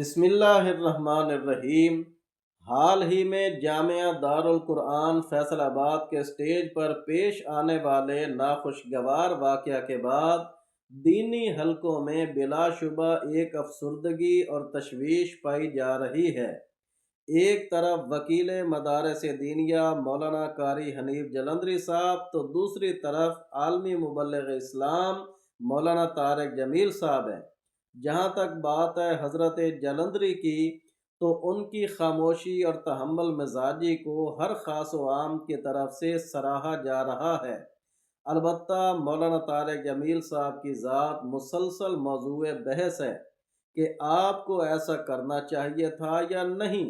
بسم اللہ الرحمن الرحیم۔ حال ہی میں جامعہ دارالقرآن فیصل آباد کے سٹیج پر پیش آنے والے ناخوشگوار واقعہ کے بعد دینی حلقوں میں بلا شبہ ایک افسردگی اور تشویش پائی جا رہی ہے۔ ایک طرف وکیل مدارس دینیہ مولانا قاری حنیف جلندری صاحب تو دوسری طرف عالمی مبلغ اسلام مولانا طارق جمیل صاحب ہیں۔ جہاں تک بات ہے حضرت جلندری کی، تو ان کی خاموشی اور تحمل مزاجی کو ہر خاص و عام کی طرف سے سراہا جا رہا ہے۔ البتہ مولانا طارق جمیل صاحب کی ذات مسلسل موضوع بحث ہے کہ آپ کو ایسا کرنا چاہیے تھا یا نہیں۔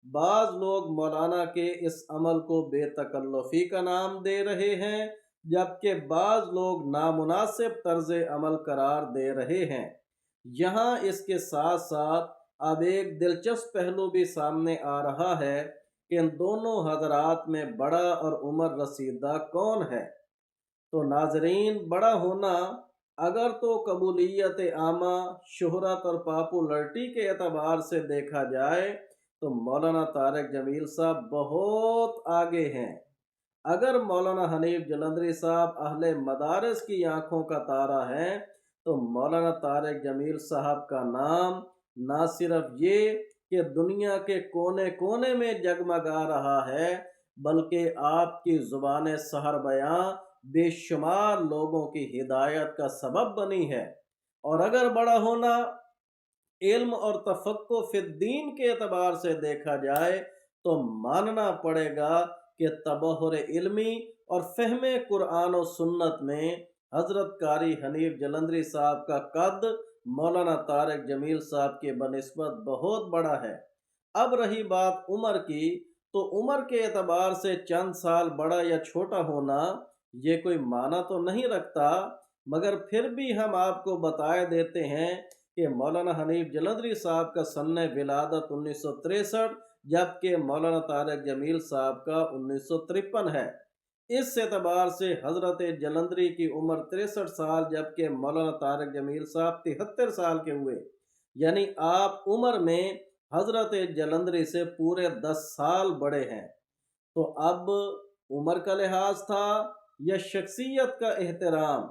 بعض لوگ مولانا کے اس عمل کو بے تکلفی کا نام دے رہے ہیں، جبکہ بعض لوگ نامناسب طرز عمل قرار دے رہے ہیں۔ یہاں اس کے ساتھ ساتھ اب ایک دلچسپ پہلو بھی سامنے آ رہا ہے کہ ان دونوں حضرات میں بڑا اور عمر رسیدہ کون ہے۔ تو ناظرین، بڑا ہونا اگر تو قبولیت عامہ، شہرت اور پاپولرٹی کے اعتبار سے دیکھا جائے تو مولانا طارق جمیل صاحب بہت آگے ہیں۔ اگر مولانا حنیف جلندری صاحب اہل مدارس کی آنکھوں کا تارا ہیں، تو مولانا طارق جمیل صاحب کا نام نہ صرف یہ کہ دنیا کے کونے کونے میں جگمگا رہا ہے، بلکہ آپ کی زبان سحر بیاں بے شمار لوگوں کی ہدایت کا سبب بنی ہے۔ اور اگر بڑا ہونا علم اور تفقہ فی الدین کے اعتبار سے دیکھا جائے تو ماننا پڑے گا کہ تبحر علمی اور فہم قرآن و سنت میں حضرت قاری حنیف جلندری صاحب کا قد مولانا طارق جمیل صاحب کے بنسبت بہت بڑا ہے۔ اب رہی بات عمر کی، تو عمر کے اعتبار سے چند سال بڑا یا چھوٹا ہونا یہ کوئی معنی تو نہیں رکھتا، مگر پھر بھی ہم آپ کو بتائے دیتے ہیں کہ مولانا حنیف جلندری صاحب کا سن ولادت 1963، جبکہ مولانا طارق جمیل صاحب کا 1953 ہے۔ اس اعتبار سے حضرت جلندری کی عمر 63 سال، جبکہ مولانا طارق جمیل صاحب 73 سال کے ہوئے، یعنی آپ عمر میں حضرت جلندری سے پورے 10 سال بڑے ہیں۔ تو اب عمر کا لحاظ تھا یا شخصیت کا احترام؟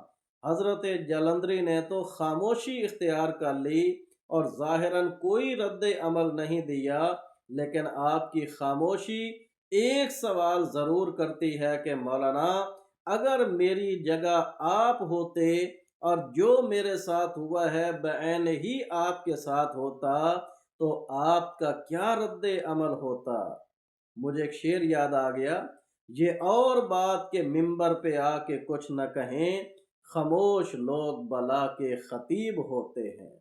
حضرت جلندری نے تو خاموشی اختیار کر لی اور ظاہراً کوئی رد عمل نہیں دیا، لیکن آپ کی خاموشی ایک سوال ضرور کرتی ہے کہ مولانا، اگر میری جگہ آپ ہوتے اور جو میرے ساتھ ہوا ہے بعین ہی آپ کے ساتھ ہوتا تو آپ کا کیا رد عمل ہوتا؟ مجھے ایک شعر یاد آ گیا، یہ اور بات کہ ممبر پہ آ کے کچھ نہ کہیں، خاموش لوگ بلا کے خطیب ہوتے ہیں۔